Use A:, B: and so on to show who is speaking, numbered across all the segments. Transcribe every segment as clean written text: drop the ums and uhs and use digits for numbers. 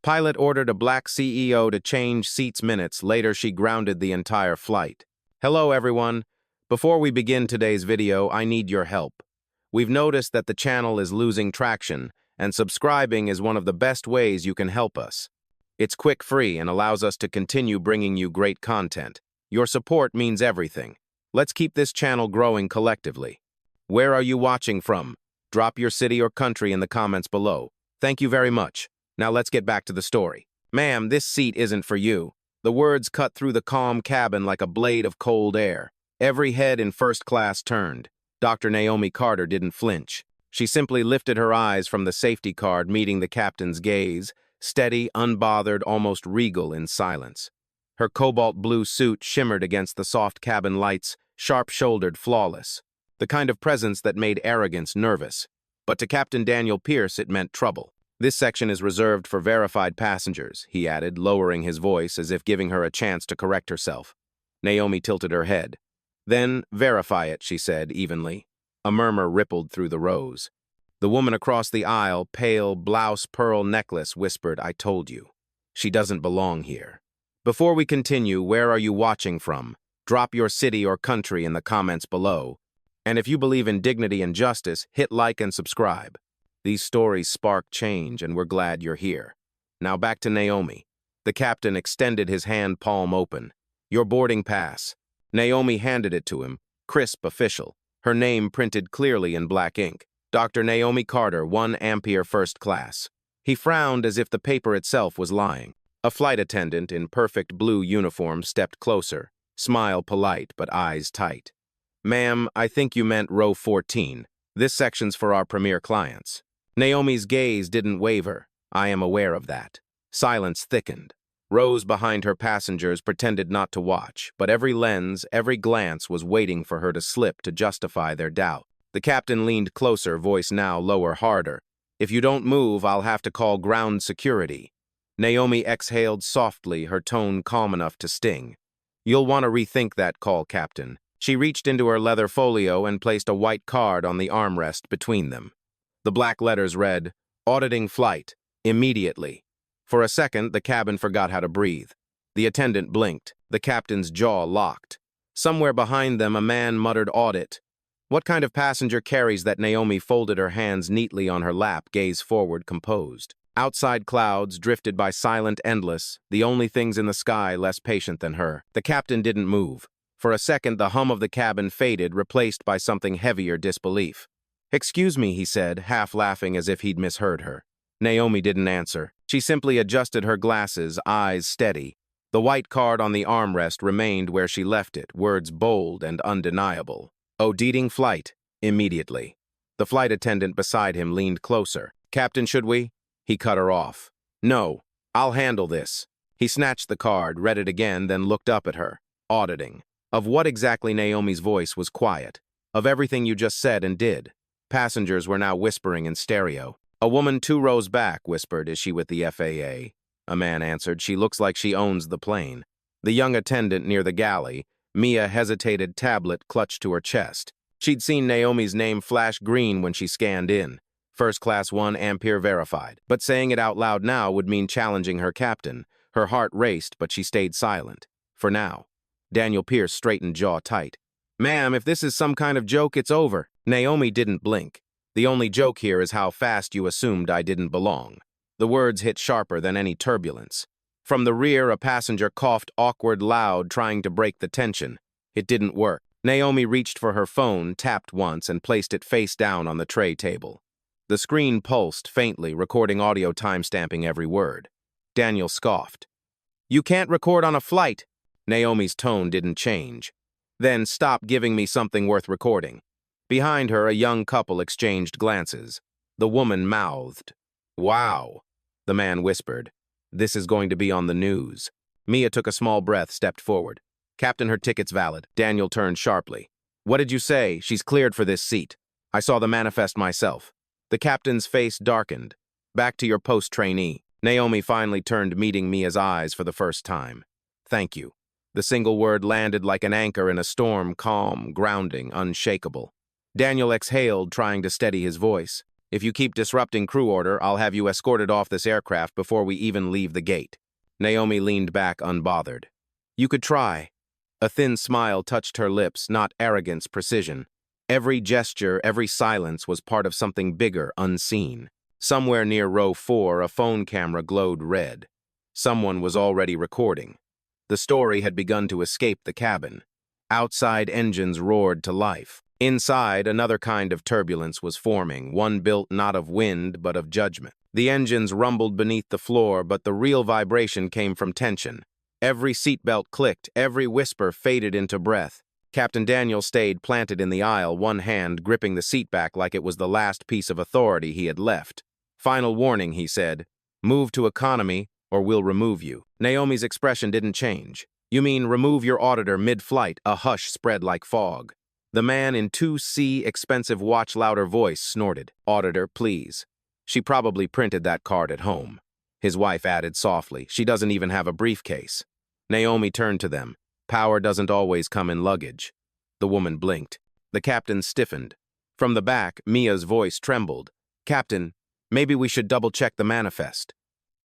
A: Pilot ordered a black CEO to change seats minutes. Later, she grounded the entire flight. Hello, everyone. Before we begin today's video, I need your help. We've noticed that the channel is losing traction, and subscribing is one of the best ways you can help us. It's quick, free, and allows us to continue bringing you great content. Your support means everything. Let's keep this channel growing collectively. Where are you watching from? Drop your city or country in the comments below. Thank you very much. Now let's get back to the story. Ma'am, this seat isn't for you. The words cut through the calm cabin like a blade of cold air. Every head in first class turned. Dr. Naomi Carter didn't flinch. She simply lifted her eyes from the safety card, meeting the captain's gaze, steady, unbothered, almost regal in silence. Her cobalt blue suit shimmered against the soft cabin lights, sharp-shouldered, flawless. The kind of presence that made arrogance nervous. But to Captain Daniel Pierce, it meant trouble. This section is reserved for verified passengers, he added, lowering his voice as if giving her a chance to correct herself. Naomi tilted her head. Then, verify it, she said evenly. A murmur rippled through the rows. The woman across the aisle, pale, blouse, pearl necklace, whispered, I told you. She doesn't belong here. Before we continue, where are you watching from? Drop your city or country in the comments below. And if you believe in dignity and justice, hit like and subscribe. These stories spark change, and we're glad you're here. Now back to Naomi. The captain extended his hand, palm open. Your boarding pass. Naomi handed it to him, crisp, official. Her name printed clearly in black ink. Dr. Naomi Carter, 1 Ampere First Class. He frowned as if the paper itself was lying. A flight attendant in perfect blue uniform stepped closer, smile polite but eyes tight. Ma'am, I think you meant row 14. This section's for our premier clients. Naomi's gaze didn't waver. I am aware of that. Silence thickened. Rows behind her passengers pretended not to watch, but every lens, every glance was waiting for her to slip to justify their doubt. The captain leaned closer, voice now lower, harder. If you don't move, I'll have to call ground security. Naomi exhaled softly, her tone calm enough to sting. You'll want to rethink that call, Captain. She reached into her leather folio and placed a white card on the armrest between them. The black letters read, Auditing flight, immediately. For a second, the cabin forgot how to breathe. The attendant blinked, the captain's jaw locked. Somewhere behind them, a man muttered, Audit. What kind of passenger carries that? Naomi folded her hands neatly on her lap, gaze forward, composed. Outside clouds drifted by silent, endless, the only things in the sky less patient than her. The captain didn't move. For a second, the hum of the cabin faded, replaced by something heavier, disbelief. Excuse me, he said, half laughing as if he'd misheard her. Naomi didn't answer. She simply adjusted her glasses, eyes steady. The white card on the armrest remained where she left it, words bold and undeniable. Auditing flight, immediately. The flight attendant beside him leaned closer. Captain, should we? He cut her off. No, I'll handle this. He snatched the card, read it again, then looked up at her. Auditing. Of what exactly? Naomi's voice was quiet. Of everything you just said and did. Passengers were now whispering in stereo. A woman 2 rows back whispered, Is she with the FAA? A man answered, She looks like she owns the plane. The young attendant near the galley, Mia hesitated, tablet clutched to her chest. She'd seen Naomi's name flash green when she scanned in. First class 1 Ampere verified. But saying it out loud now would mean challenging her captain. Her heart raced, but she stayed silent. For now. Daniel Pierce straightened, jaw tight. Ma'am, if this is some kind of joke, it's over. Naomi didn't blink. The only joke here is how fast you assumed I didn't belong. The words hit sharper than any turbulence. From the rear, a passenger coughed awkward loud, trying to break the tension. It didn't work. Naomi reached for her phone, tapped once, and placed it face down on the tray table. The screen pulsed faintly, recording audio timestamping every word. Daniel scoffed. You can't record on a flight. Naomi's tone didn't change. Then stop giving me something worth recording. Behind her, a young couple exchanged glances. The woman mouthed. Wow, the man whispered. This is going to be on the news. Mia took a small breath, stepped forward. Captain, her ticket's valid. Daniel turned sharply. What did you say? She's cleared for this seat. I saw the manifest myself. The captain's face darkened. Back to your post, trainee. Naomi finally turned, meeting Mia's eyes for the first time. Thank you. The single word landed like an anchor in a storm, calm, grounding, unshakable. Daniel exhaled, trying to steady his voice. If you keep disrupting crew order, I'll have you escorted off this aircraft before we even leave the gate. Naomi leaned back unbothered. You could try. A thin smile touched her lips, not arrogance, precision. Every gesture, every silence was part of something bigger, unseen. Somewhere near row 4, a phone camera glowed red. Someone was already recording. The story had begun to escape the cabin. Outside engines roared to life. Inside, another kind of turbulence was forming, one built not of wind, but of judgment. The engines rumbled beneath the floor, but the real vibration came from tension. Every seatbelt clicked, every whisper faded into breath. Captain Daniel stayed planted in the aisle, one hand gripping the seat back like it was the last piece of authority he had left. Final warning, he said. Move to economy, or we'll remove you. Naomi's expression didn't change. You mean remove your auditor mid-flight? A hush spread like fog. The man in 2C expensive watch louder voice snorted. Auditor, please. She probably printed that card at home. His wife added softly, she doesn't even have a briefcase. Naomi turned to them. Power doesn't always come in luggage. The woman blinked. The captain stiffened. From the back, Mia's voice trembled. Captain, maybe we should double-check the manifest.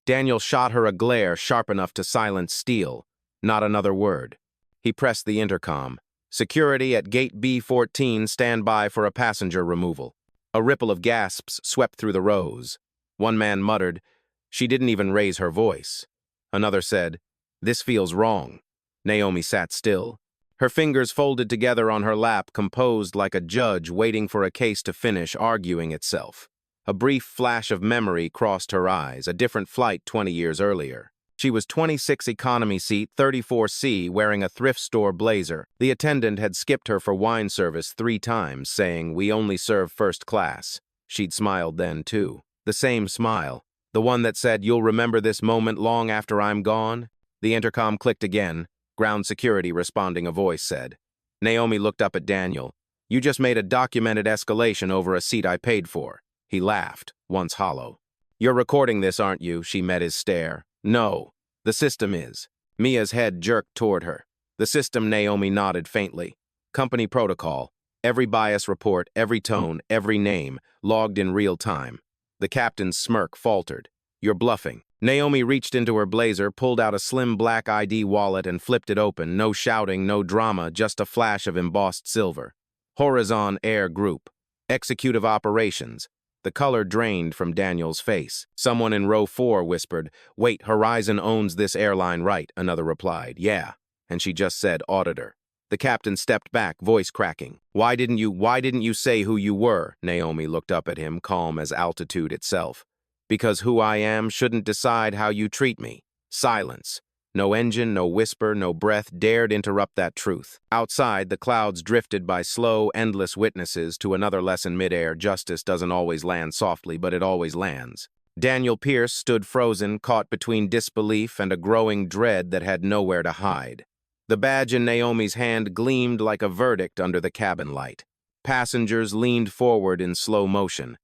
A: Daniel shot her a glare sharp enough to silence steel. Not another word. He pressed the intercom. Security at gate B14, stand by for a passenger removal. A ripple of gasps swept through the rows. One man muttered, she didn't even raise her voice. Another said, this feels wrong. Naomi sat still. Her fingers folded together on her lap, composed like a judge waiting for a case to finish arguing itself. A brief flash of memory crossed her eyes, a different flight 20 years earlier. She was 26 economy seat, 34C, wearing a thrift store blazer. The attendant had skipped her for wine service 3 times, saying, we only serve first class. She'd smiled then, too. The same smile. The one that said, you'll remember this moment long after I'm gone? The intercom clicked again. Ground security responding, a voice said. Naomi looked up at Daniel. You just made a documented escalation over a seat I paid for. He laughed, once hollow. You're recording this, aren't you? She met his stare. No, the system is. Mia's head jerked toward her. The system, Naomi nodded faintly. Company protocol. Every bias report, every tone, every name, logged in real time. The captain's smirk faltered. You're bluffing. Naomi reached into her blazer, pulled out a slim black ID wallet and flipped it open. No shouting, no drama, just a flash of embossed silver. Horizon Air Group. Executive Operations. The color drained from Daniel's face. Someone in row 4 whispered, wait, Horizon owns this airline, right? Another replied, yeah. And she just said, auditor. The captain stepped back, voice cracking. Why didn't you say who you were? Naomi looked up at him, calm as altitude itself. Because who I am shouldn't decide how you treat me. Silence. No engine, no whisper, no breath dared interrupt that truth. Outside, the clouds drifted by slow, endless witnesses to another lesson midair. Justice doesn't always land softly, but it always lands. Daniel Pierce stood frozen, caught between disbelief and a growing dread that had nowhere to hide. The badge in Naomi's hand gleamed like a verdict under the cabin light. Passengers leaned forward in slow motion.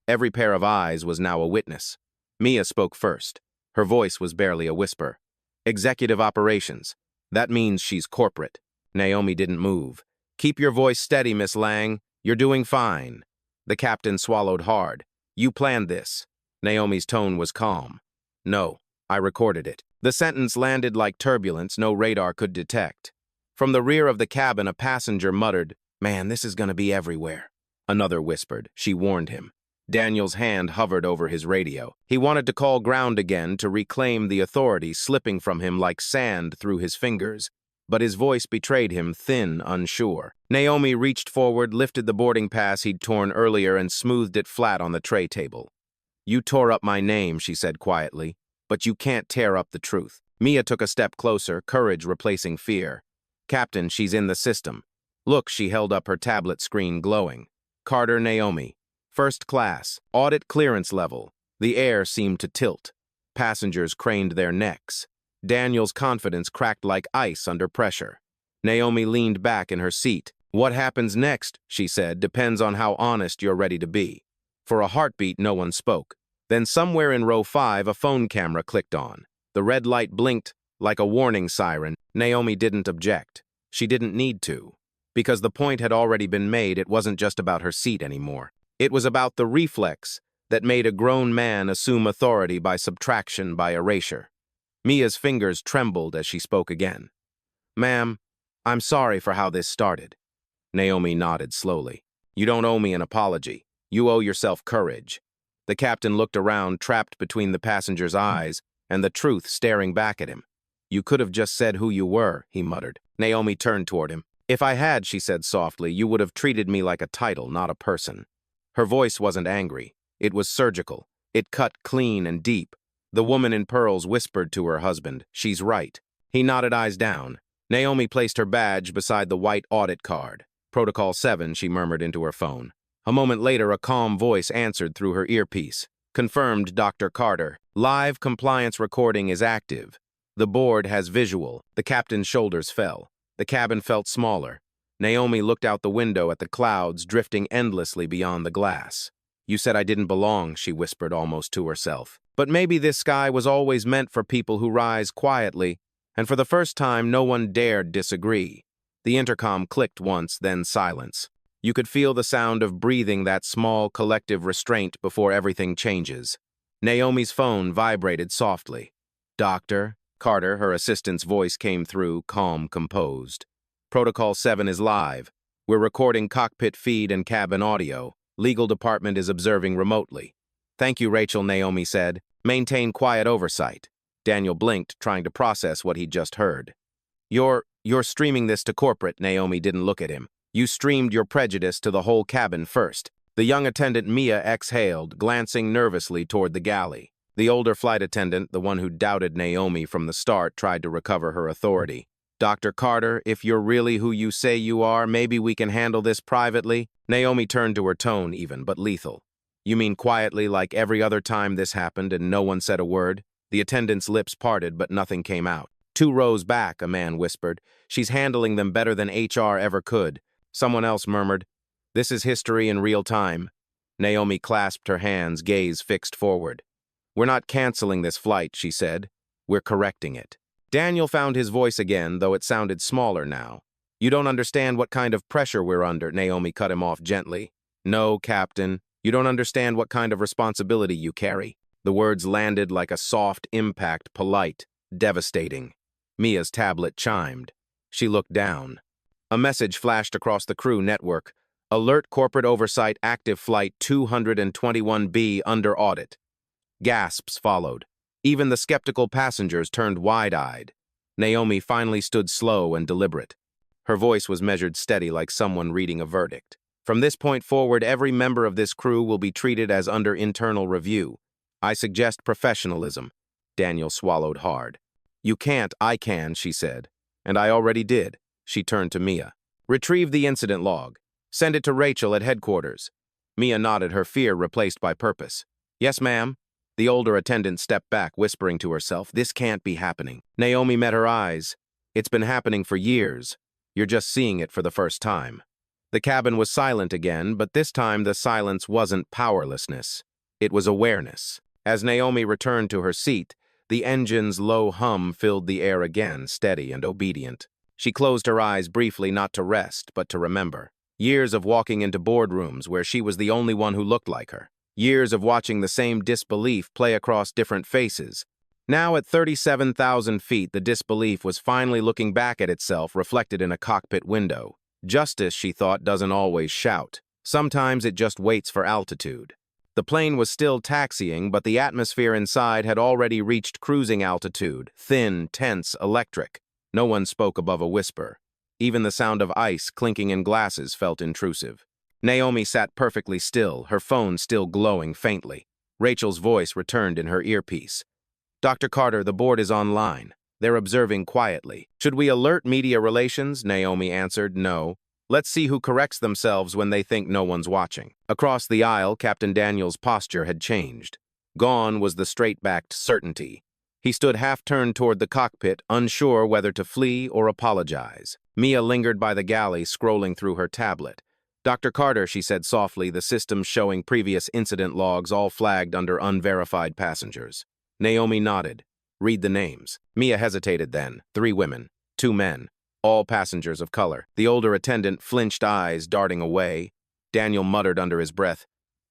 A: Every pair of eyes was now a witness. Mia spoke first. Her voice was barely a whisper. Executive Operations. That means she's corporate. Naomi didn't move. Keep your voice steady, Miss Lang. You're doing fine. The captain swallowed hard. You planned this. Naomi's tone was calm. No, I recorded it. The sentence landed like turbulence no radar could detect. From the rear of the cabin, a passenger muttered, man, this is gonna be everywhere. Another whispered. She warned him. Daniel's hand hovered over his radio. He wanted to call ground again to reclaim the authority slipping from him like sand through his fingers, but his voice betrayed him, thin, unsure. Naomi reached forward, lifted the boarding pass he'd torn earlier and smoothed it flat on the tray table. You tore up my name, she said quietly, but you can't tear up the truth. Mia took a step closer, courage replacing fear. Captain, she's in the system. Look, she held up her tablet screen glowing. Carter Naomi. First class. Audit clearance level. The air seemed to tilt. Passengers craned their necks. Daniel's confidence cracked like ice under pressure. Naomi leaned back in her seat. What happens next, she said, depends on how honest you're ready to be. For a heartbeat, no one spoke. Then somewhere in row 5, a phone camera clicked on. The red light blinked like a warning siren. Naomi didn't object. She didn't need to. Because the point had already been made, it wasn't just about her seat anymore. It was about the reflex that made a grown man assume authority by subtraction by erasure. Mia's fingers trembled as she spoke again. "Ma'am, I'm sorry for how this started." Naomi nodded slowly. "You don't owe me an apology. You owe yourself courage." The captain looked around, trapped between the passenger's eyes and the truth staring back at him. "You could have just said who you were," he muttered. Naomi turned toward him. "If I had," she said softly, "you would have treated me like a title, not a person." Her voice wasn't angry. It was surgical. It cut clean and deep. The woman in pearls whispered to her husband, "She's right." He nodded, eyes down. Naomi placed her badge beside the white audit card. "Protocol 7, she murmured into her phone. A moment later, a calm voice answered through her earpiece. "Confirmed, Dr. Carter. Live compliance recording is active. The board has visual." The captain's shoulders fell. The cabin felt smaller. Naomi looked out the window at the clouds drifting endlessly beyond the glass. "You said I didn't belong," she whispered almost to herself. But maybe this sky was always meant for people who rise quietly, and for the first time no one dared disagree. The intercom clicked once, then silence. You could feel the sound of breathing, that small collective restraint before everything changes. Naomi's phone vibrated softly. "Dr. Carter," her assistant's voice came through, calm, composed. "Protocol 7 is live. We're recording cockpit feed and cabin audio. Legal department is observing remotely." "Thank you, Rachel," Naomi said. "Maintain quiet oversight." Daniel blinked, trying to process what he'd just heard. You're streaming this to corporate." Naomi didn't look at him. "You streamed your prejudice to the whole cabin first." The young attendant Mia exhaled, glancing nervously toward the galley. The older flight attendant, the one who doubted Naomi from the start, tried to recover her authority. "Dr. Carter, if you're really who you say you are, maybe we can handle this privately." Naomi turned to her, tone even, but lethal. "You mean quietly, like every other time this happened and no one said a word?" The attendant's lips parted, but nothing came out. "2 rows back," a man whispered. "She's handling them better than HR ever could." Someone else murmured, "This is history in real time." Naomi clasped her hands, gaze fixed forward. "We're not canceling this flight," she said. "We're correcting it." Daniel found his voice again, though it sounded smaller now. "You don't understand what kind of pressure we're under," Naomi cut him off gently. "No, Captain. You don't understand what kind of responsibility you carry." The words landed like a soft impact, polite, devastating. Mia's tablet chimed. She looked down. A message flashed across the crew network. "Alert corporate oversight, active flight 221B under audit." Gasps followed. Even the skeptical passengers turned wide-eyed. Naomi finally stood slow and deliberate. Her voice was measured steady, like someone reading a verdict. "From this point forward, every member of this crew will be treated as under internal review. I suggest professionalism." Daniel swallowed hard. "You can't, I can," she said. "And I already did." She turned to Mia. "Retrieve the incident log. Send it to Rachel at headquarters." Mia nodded, her fear replaced by purpose. "Yes, ma'am." The older attendant stepped back, whispering to herself, "This can't be happening." Naomi met her eyes. "It's been happening for years. You're just seeing it for the first time." The cabin was silent again, but this time the silence wasn't powerlessness. It was awareness. As Naomi returned to her seat, the engine's low hum filled the air again, steady and obedient. She closed her eyes briefly, not to rest, but to remember. Years of walking into boardrooms where she was the only one who looked like her. Years of watching the same disbelief play across different faces. Now at 37,000 feet, the disbelief was finally looking back at itself, reflected in a cockpit window. Justice, she thought, doesn't always shout. Sometimes it just waits for altitude. The plane was still taxiing, but the atmosphere inside had already reached cruising altitude, thin, tense, electric. No one spoke above a whisper. Even the sound of ice clinking in glasses felt intrusive. Naomi sat perfectly still, her phone still glowing faintly. Rachel's voice returned in her earpiece. "Dr. Carter, the board is online. They're observing quietly. Should we alert media relations?" Naomi answered, "No. Let's see who corrects themselves when they think no one's watching." Across the aisle, Captain Daniel's posture had changed. Gone was the straight-backed certainty. He stood half-turned toward the cockpit, unsure whether to flee or apologize. Mia lingered by the galley, scrolling through her tablet. "Dr. Carter," she said softly, the system showing previous incident logs all flagged under unverified passengers. Naomi nodded. "Read the names." Mia hesitated then. 3 women, 2 men, all passengers of color. The older attendant flinched, eyes darting away. Daniel muttered under his breath,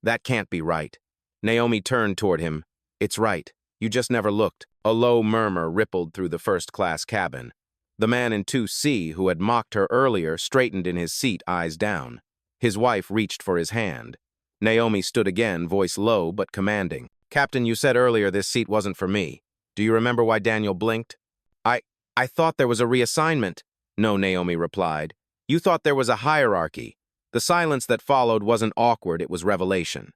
A: That can't be right. Naomi turned toward him. It's right. You just never looked. A low murmur rippled through the first-class cabin. The man in 2C, who had mocked her earlier, straightened in his seat, eyes down. His wife reached for his hand. Naomi stood again, voice low but commanding. Captain, you said earlier this seat wasn't for me. Do you remember why Daniel blinked? I thought there was a reassignment. No, Naomi replied. You thought there was a hierarchy. The silence that followed wasn't awkward, it was revelation.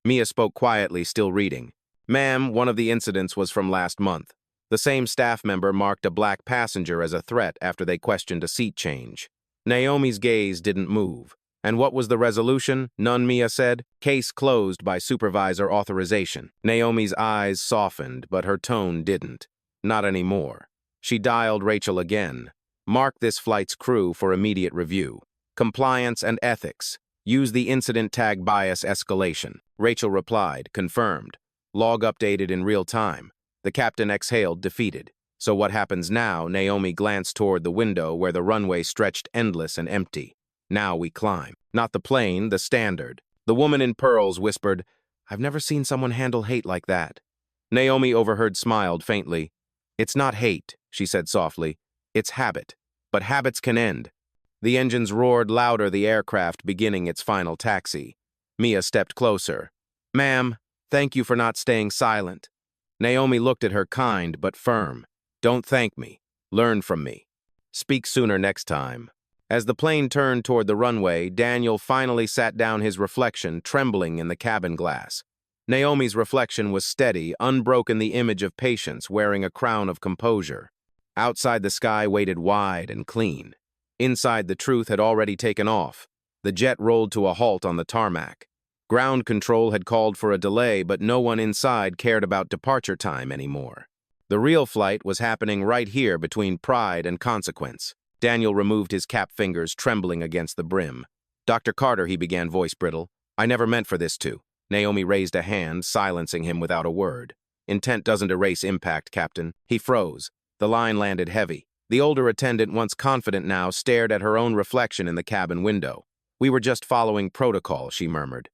A: Mia spoke quietly, still reading. Ma'am, one of the incidents was from last month. The same staff member marked a black passenger as a threat after they questioned a seat change. Naomi's gaze didn't move. And what was the resolution? None, Mia said. Case closed by supervisor authorization. Naomi's eyes softened, but her tone didn't. Not anymore. She dialed Rachel again. Mark this flight's crew for immediate review. Compliance and ethics. Use the incident tag bias escalation. Rachel replied, confirmed. Log updated in real time. The captain exhaled, defeated. So what happens now? Naomi glanced toward the window where the runway stretched endless and empty. Now we climb. Not the plane, the standard. The woman in pearls whispered, I've never seen someone handle hate like that. Naomi overheard smiled faintly. It's not hate, she said softly. It's habit. But habits can end. The engines roared louder, the aircraft beginning its final taxi. Mia stepped closer. Ma'am, thank you for not staying silent. Naomi looked at her kind but firm. Don't thank me. Learn from me. Speak sooner next time. As the plane turned toward the runway, Daniel finally sat down, his reflection trembling in the cabin glass. Naomi's reflection was steady, unbroken, the image of patience wearing a crown of composure. Outside, the sky waited wide and clean. Inside, the truth had already taken off. The jet rolled to a halt on the tarmac. Ground control had called for a delay, but no one inside cared about departure time anymore. The real flight was happening right here between pride and consequence. Daniel removed his cap fingers, trembling against the brim. Dr. Carter, he began, voice brittle. I never meant for this to. Naomi raised a hand, silencing him without a word. Intent doesn't erase impact, Captain. He froze. The line landed heavy. The older attendant, once confident now, stared at her own reflection in the cabin window. We were just following protocol, she murmured.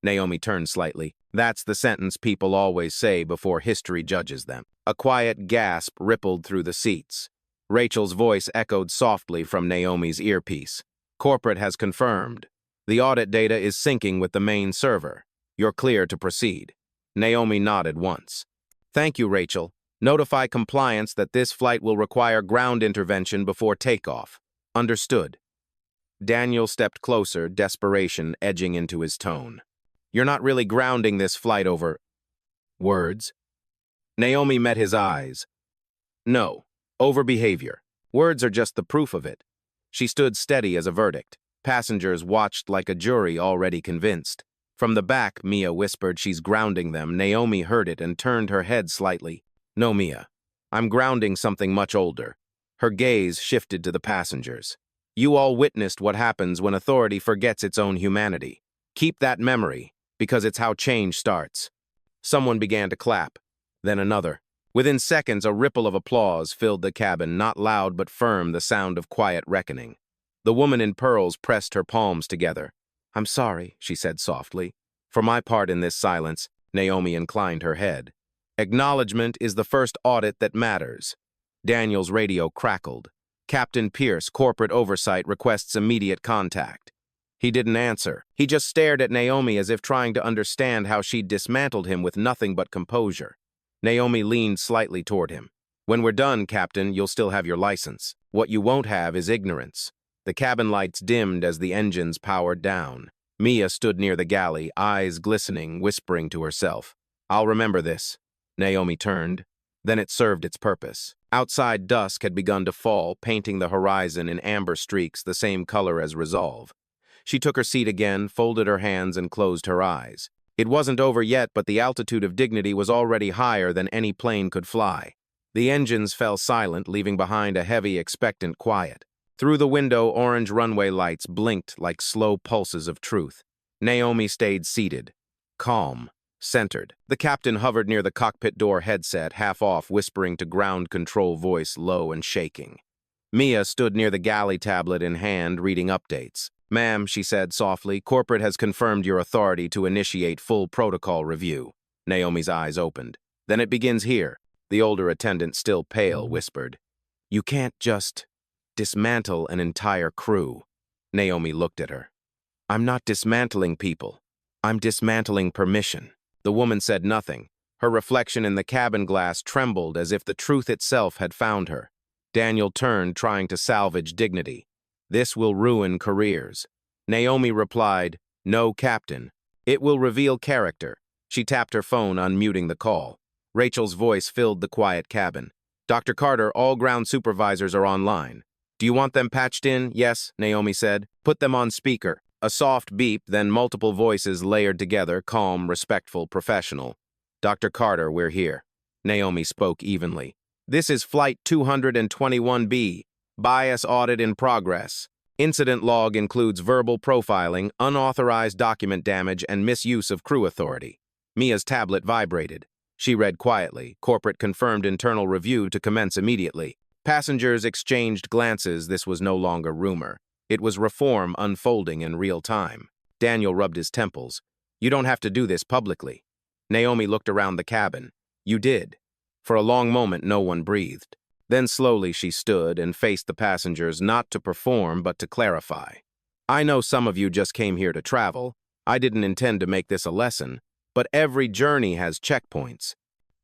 A: Naomi turned slightly. That's the sentence people always say before history judges them. A quiet gasp rippled through the seats. Rachel's voice echoed softly from Naomi's earpiece. Corporate has confirmed. The audit data is syncing with the main server. You're clear to proceed. Naomi nodded once. Thank you, Rachel. Notify compliance that this flight will require ground intervention before takeoff. Understood. Daniel stepped closer, desperation edging into his tone. You're not really grounding this flight over words? Naomi met his eyes. No, over behavior. Words are just the proof of it. She stood steady as a verdict. Passengers watched like a jury already convinced. From the back, Mia whispered, she's grounding them. Naomi heard it and turned her head slightly. No, Mia. I'm grounding something much older. Her gaze shifted to the passengers. You all witnessed what happens when authority forgets its own humanity. Keep that memory, because it's how change starts. Someone began to clap, then another. Within seconds, a ripple of applause filled the cabin, not loud but firm, the sound of quiet reckoning. The woman in pearls pressed her palms together. I'm sorry, she said softly. For my part in this silence, Naomi inclined her head. Acknowledgement is the first audit that matters. Daniel's radio crackled. Captain Pierce, corporate oversight, requests immediate contact. He didn't answer. He just stared at Naomi as if trying to understand how she'd dismantled him with nothing but composure. Naomi leaned slightly toward him. When we're done, Captain, you'll still have your license. What you won't have is ignorance. The cabin lights dimmed as the engines powered down. Mia stood near the galley, eyes glistening, whispering to herself. I'll remember this. Naomi turned. Then it served its purpose. Outside, dusk had begun to fall, painting the horizon in amber streaks, the same color as resolve. She took her seat again, folded her hands, and closed her eyes. It wasn't over yet, but the altitude of dignity was already higher than any plane could fly. The engines fell silent, leaving behind a heavy, expectant quiet. Through the window, orange runway lights blinked like slow pulses of truth. Naomi stayed seated, calm, centered. The captain hovered near the cockpit door, headset half off, whispering to ground control, voice low and shaking. Mia stood near the galley, tablet in hand, reading updates. Ma'am, she said softly, corporate has confirmed your authority to initiate full protocol review. Naomi's eyes opened. Then it begins here. The older attendant, still pale, whispered. You can't just dismantle an entire crew. Naomi looked at her. I'm not dismantling people. I'm dismantling permission. The woman said nothing. Her reflection in the cabin glass trembled as if the truth itself had found her. Daniel turned, trying to salvage dignity. This will ruin careers. Naomi replied, No, Captain. It will reveal character. She tapped her phone, unmuting the call. Rachel's voice filled the quiet cabin. Dr. Carter, all ground supervisors are online. Do you want them patched in? Yes, Naomi said. Put them on speaker. A soft beep, then multiple voices layered together, calm, respectful, professional. Dr. Carter, we're here. Naomi spoke evenly. This is Flight 221B. Bias audit in progress. Incident log includes verbal profiling, unauthorized document damage, and misuse of crew authority. Mia's tablet vibrated. She read quietly. Corporate confirmed internal review to commence immediately. Passengers exchanged glances. This was no longer rumor. It was reform unfolding in real time. Daniel rubbed his temples. You don't have to do this publicly. Naomi looked around the cabin. You did. For a long moment, no one breathed. Then slowly she stood and faced the passengers, not to perform, but to clarify. I know some of you just came here to travel. I didn't intend to make this a lesson, but every journey has checkpoints.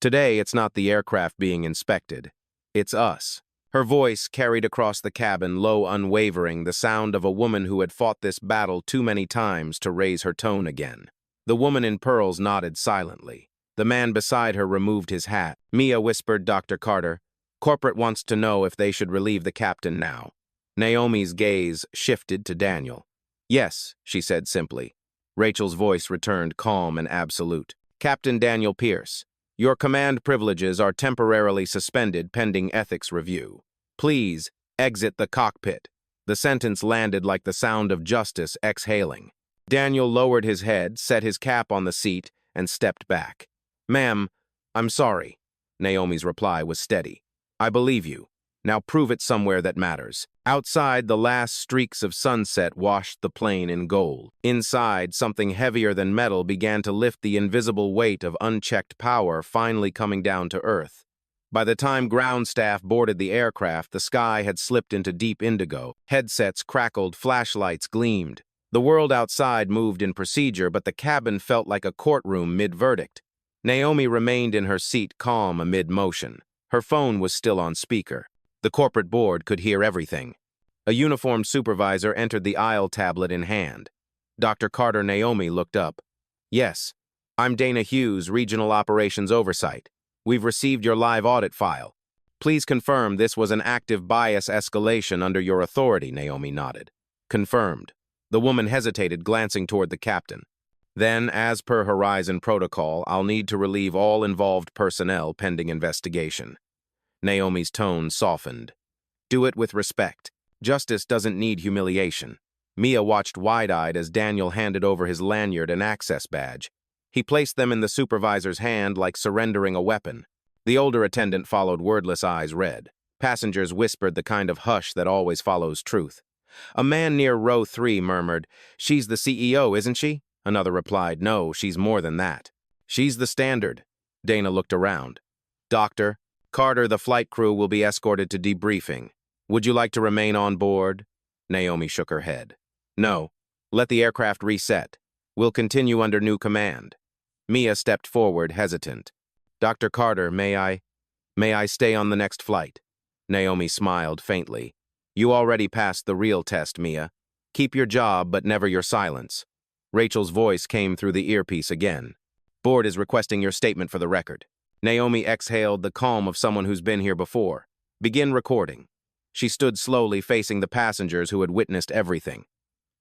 A: Today, it's not the aircraft being inspected. It's us. Her voice carried across the cabin, low, unwavering, the sound of a woman who had fought this battle too many times to raise her tone again. The woman in pearls nodded silently. The man beside her removed his hat. Mia whispered, Dr. Carter, corporate wants to know if they should relieve the captain now. Naomi's gaze shifted to Daniel. Yes, she said simply. Rachel's voice returned calm and absolute. Captain Daniel Pierce, your command privileges are temporarily suspended pending ethics review. Please exit the cockpit. The sentence landed like the sound of justice exhaling. Daniel lowered his head, set his cap on the seat, and stepped back. Ma'am, I'm sorry. Naomi's reply was steady. I believe you. Now prove it somewhere that matters. Outside, the last streaks of sunset washed the plane in gold. Inside, something heavier than metal began to lift the invisible weight of unchecked power, finally coming down to Earth. By the time ground staff boarded the aircraft, the sky had slipped into deep indigo. Headsets crackled, flashlights gleamed. The world outside moved in procedure, but the cabin felt like a courtroom mid-verdict. Naomi remained in her seat, calm amid motion. Her phone was still on speaker. The corporate board could hear everything. A uniformed supervisor entered the aisle, tablet in hand. Dr. Carter. Naomi looked up. Yes, I'm Dana Hughes, Regional Operations Oversight. We've received your live audit file. Please confirm this was an active bias escalation under your authority, Naomi nodded. Confirmed. The woman hesitated, glancing toward the captain. Then, as per Horizon protocol, I'll need to relieve all involved personnel pending investigation. Naomi's tone softened. Do it with respect. Justice doesn't need humiliation. Mia watched wide-eyed as Daniel handed over his lanyard and access badge. He placed them in the supervisor's hand like surrendering a weapon. The older attendant followed, wordless, eyes red. Passengers whispered the kind of hush that always follows truth. A man near row 3 murmured, She's the CEO, isn't she? Another replied, No, she's more than that. She's the standard. Dana looked around. Dr. Carter, the flight crew will be escorted to debriefing. Would you like to remain on board? Naomi shook her head. No. Let the aircraft reset. We'll continue under new command. Mia stepped forward, hesitant. Dr. Carter, may I stay on the next flight? Naomi smiled faintly. You already passed the real test, Mia. Keep your job, but never your silence. Rachel's voice came through the earpiece again. Board is requesting your statement for the record. Naomi exhaled, the calm of someone who's been here before. Begin recording. She stood slowly, facing the passengers who had witnessed everything.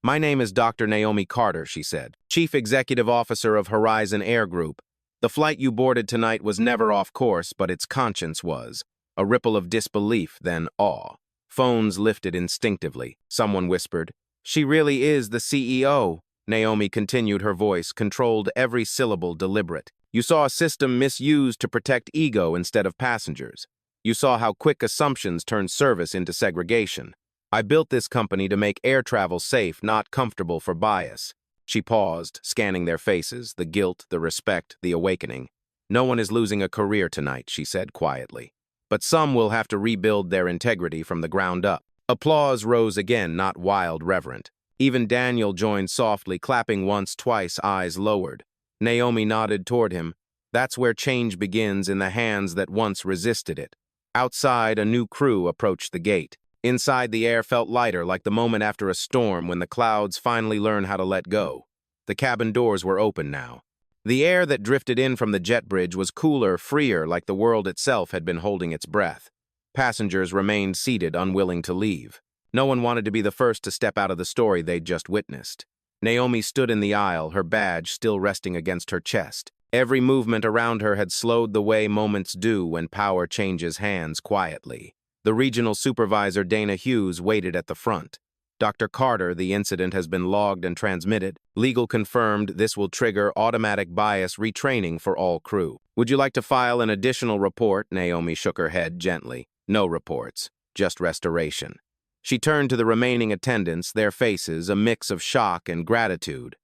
A: My name is Dr. Naomi Carter, she said, Chief Executive Officer of Horizon Air Group. The flight you boarded tonight was never off course, but its conscience was. A ripple of disbelief, then awe. Phones lifted instinctively. Someone whispered, She really is the CEO. Naomi continued, her voice, controlled, every syllable deliberate. You saw a system misused to protect ego instead of passengers. You saw how quick assumptions turned service into segregation. I built this company to make air travel safe, not comfortable for bias. She paused, scanning their faces, the guilt, the respect, the awakening. No one is losing a career tonight, she said quietly. But some will have to rebuild their integrity from the ground up. Applause rose again, not wild, reverent. Even Daniel joined softly, clapping once, twice, eyes lowered. Naomi nodded toward him. That's where change begins, in the hands that once resisted it. Outside, a new crew approached the gate. Inside, the air felt lighter, like the moment after a storm when the clouds finally learn how to let go. The cabin doors were open now. The air that drifted in from the jet bridge was cooler, freer, like the world itself had been holding its breath. Passengers remained seated, unwilling to leave. No one wanted to be the first to step out of the story they'd just witnessed. Naomi stood in the aisle, her badge still resting against her chest. Every movement around her had slowed the way moments do when power changes hands quietly. The regional supervisor, Dana Hughes, waited at the front. Dr. Carter, the incident has been logged and transmitted. Legal confirmed this will trigger automatic bias retraining for all crew. Would you like to file an additional report? Naomi shook her head gently. No reports, just restoration. She turned to the remaining attendants, their faces a mix of shock and gratitude.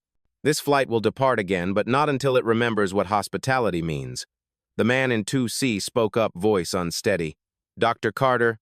A: This flight will depart again, but not until it remembers what hospitality means. The man in 2C spoke up, voice unsteady. Dr. Carter,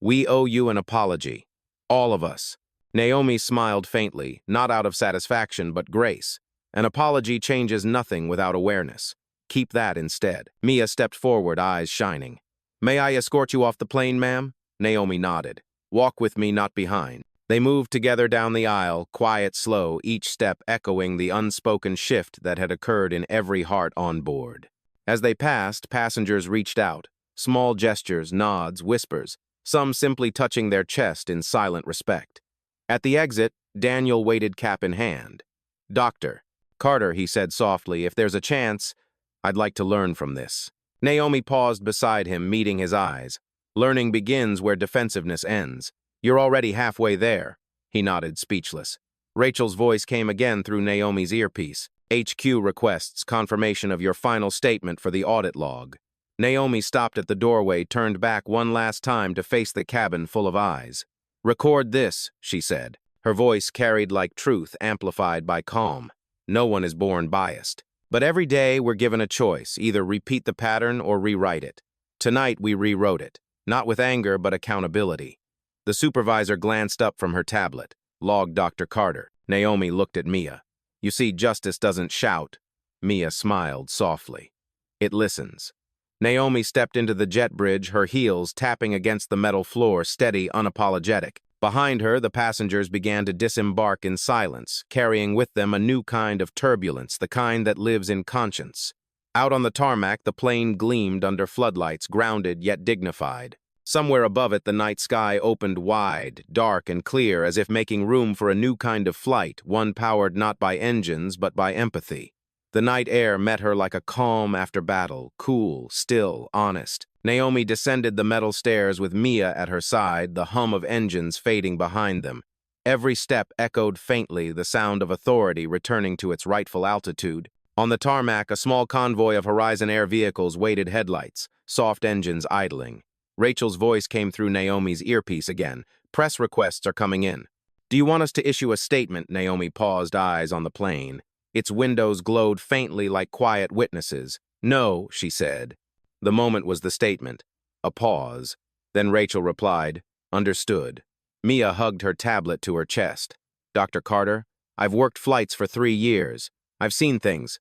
A: we owe you an apology. All of us. Naomi smiled faintly, not out of satisfaction, but grace. An apology changes nothing without awareness. Keep that instead. Mia stepped forward, eyes shining. May I escort you off the plane, ma'am? Naomi nodded. Walk with me, not behind. They moved together down the aisle, quiet, slow, each step echoing the unspoken shift that had occurred in every heart on board. As they passed, passengers reached out. Small gestures, nods, whispers, some simply touching their chest in silent respect. At the exit, Daniel waited cap in hand. Dr. Carter, he said softly, if there's a chance, I'd like to learn from this. Naomi paused beside him, meeting his eyes. Learning begins where defensiveness ends. You're already halfway there. He nodded, speechless. Rachel's voice came again through Naomi's earpiece. HQ requests confirmation of your final statement for the audit log. Naomi stopped at the doorway, turned back one last time to face the cabin full of eyes. Record this, she said. Her voice carried like truth, amplified by calm. No one is born biased. But every day we're given a choice, either repeat the pattern or rewrite it. Tonight we rewrote it, not with anger but accountability. The supervisor glanced up from her tablet. Logged Dr. Carter. Naomi looked at Mia. You see, justice doesn't shout. Mia smiled softly. It listens. Naomi stepped into the jet bridge, her heels tapping against the metal floor, steady, unapologetic. Behind her, the passengers began to disembark in silence, carrying with them a new kind of turbulence, the kind that lives in conscience. Out on the tarmac, the plane gleamed under floodlights, grounded yet dignified. Somewhere above it, the night sky opened wide, dark and clear, as if making room for a new kind of flight, one powered not by engines but by empathy. The night air met her like a calm after battle, cool, still, honest. Naomi descended the metal stairs with Mia at her side, the hum of engines fading behind them. Every step echoed faintly, the sound of authority returning to its rightful altitude. On the tarmac, a small convoy of Horizon Air vehicles waited, headlights, soft engines idling. Rachel's voice came through Naomi's earpiece again. Press requests are coming in. Do you want us to issue a statement? Naomi paused, eyes on the plane. Its windows glowed faintly like quiet witnesses. No, she said. The moment was the statement. A pause. Then Rachel replied, understood. Mia hugged her tablet to her chest. Dr. Carter, I've worked flights for 3 years. I've seen things.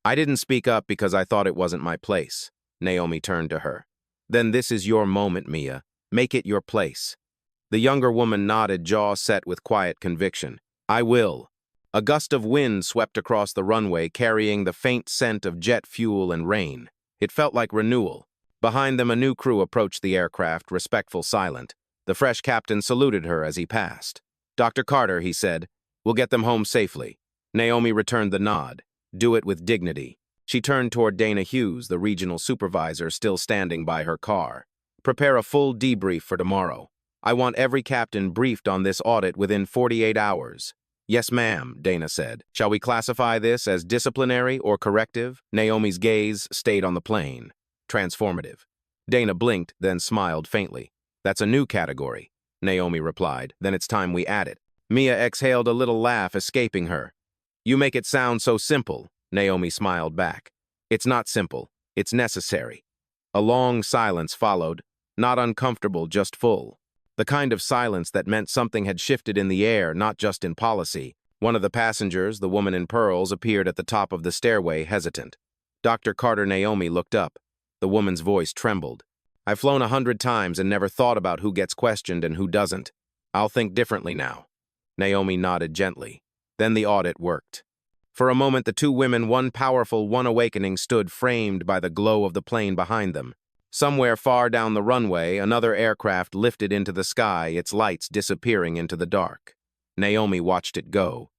A: I didn't speak up because I thought it wasn't my place. Naomi turned to her. Then this is your moment, Mia. Make it your place. The younger woman nodded, jaw set with quiet conviction. I will. A gust of wind swept across the runway, carrying the faint scent of jet fuel and rain. It felt like renewal. Behind them, a new crew approached the aircraft, respectful, silent. The fresh captain saluted her as he passed. Dr. Carter, he said, we'll get them home safely. Naomi returned the nod. Do it with dignity. She turned toward Dana Hughes, the regional supervisor, still standing by her car. Prepare a full debrief for tomorrow. I want every captain briefed on this audit within 48 hours. Yes, ma'am, Dana said. Shall we classify this as disciplinary or corrective? Naomi's gaze stayed on the plane. Transformative. Dana blinked, then smiled faintly. That's a new category. Naomi replied. Then it's time we add it. Mia exhaled a little laugh, escaping her. You make it sound so simple, Naomi smiled back. It's not simple. It's necessary. A long silence followed, not uncomfortable, just full. The kind of silence that meant something had shifted in the air, not just in policy. One of the passengers, the woman in pearls, appeared at the top of the stairway, hesitant. Dr. Carter Naomi looked up. The woman's voice trembled. I've flown 100 times and never thought about who gets questioned and who doesn't. I'll think differently now. Naomi nodded gently. Then the audit worked. For a moment, the two women, one powerful, one awakening, stood framed by the glow of the plane behind them. Somewhere far down the runway, another aircraft lifted into the sky, its lights disappearing into the dark. Naomi watched it go.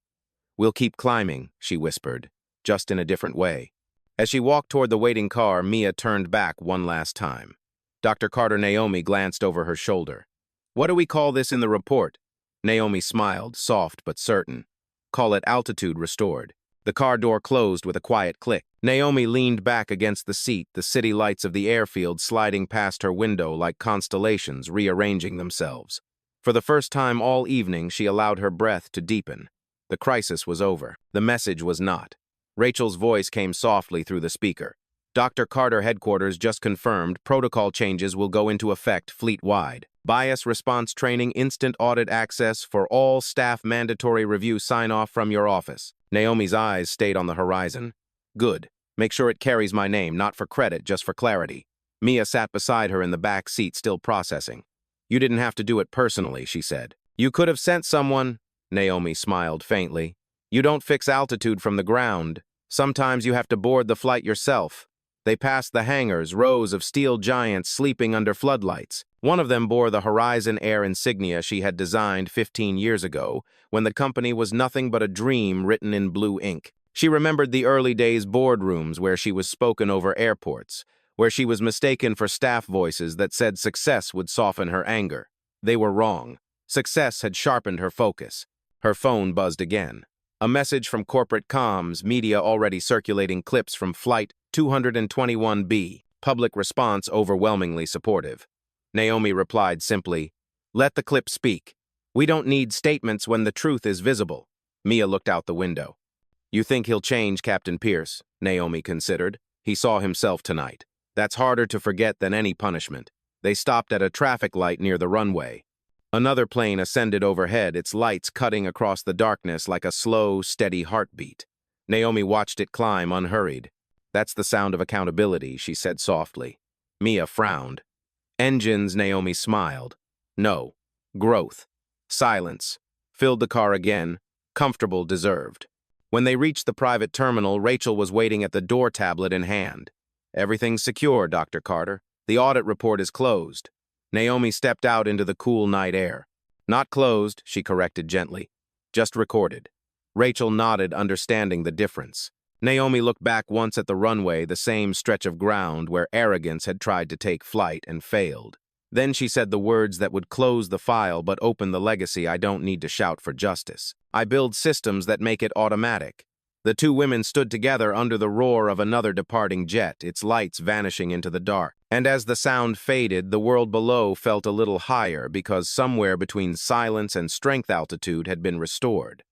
A: We'll keep climbing, she whispered, just in a different way. As she walked toward the waiting car, Mia turned back one last time. Dr. Carter Naomi glanced over her shoulder. What do we call this in the report? Naomi smiled, soft but certain. Call it altitude restored. The car door closed with a quiet click. Naomi leaned back against the seat, the city lights of the airfield sliding past her window like constellations rearranging themselves. For the first time all evening, she allowed her breath to deepen. The crisis was over. The message was not. Rachel's voice came softly through the speaker. Dr. Carter headquarters just confirmed protocol changes will go into effect fleet-wide. Bias response training, instant audit access for all staff, mandatory review sign-off from your office. Naomi's eyes stayed on the horizon. Good. Make sure it carries my name, not for credit, just for clarity. Mia sat beside her in the back seat, still processing. You didn't have to do it personally, she said. You could have sent someone. Naomi smiled faintly. You don't fix altitude from the ground. Sometimes you have to board the flight yourself. They passed the hangars, rows of steel giants sleeping under floodlights. One of them bore the Horizon Air insignia she had designed 15 years ago, when the company was nothing but a dream written in blue ink. She remembered the early days boardrooms where she was spoken over airports, where she was mistaken for staff voices that said success would soften her anger. They were wrong. Success had sharpened her focus. Her phone buzzed again. A message from corporate comms, media already circulating clips from Flight 221B. Public response overwhelmingly supportive. Naomi replied simply, let the clip speak. We don't need statements when the truth is visible. Mia looked out the window. You think he'll change, Captain Pierce? Naomi considered. He saw himself tonight. That's harder to forget than any punishment. They stopped at a traffic light near the runway. Another plane ascended overhead, its lights cutting across the darkness like a slow, steady heartbeat. Naomi watched it climb unhurried. That's the sound of accountability, she said softly. Mia frowned. Engines, Naomi smiled. No. Growth. Silence. Filled the car again. Comfortable, deserved. When they reached the private terminal, Rachel was waiting at the door, tablet in hand. Everything's secure, Dr. Carter. The audit report is closed. Naomi stepped out into the cool night air. Not closed, she corrected gently. Just recorded. Rachel nodded, understanding the difference. Naomi looked back once at the runway, the same stretch of ground where arrogance had tried to take flight and failed. Then she said the words that would close the file but open the legacy. I don't need to shout for justice. I build systems that make it automatic. The two women stood together under the roar of another departing jet, its lights vanishing into the dark. And as the sound faded, the world below felt a little higher because somewhere between silence and strength altitude had been restored.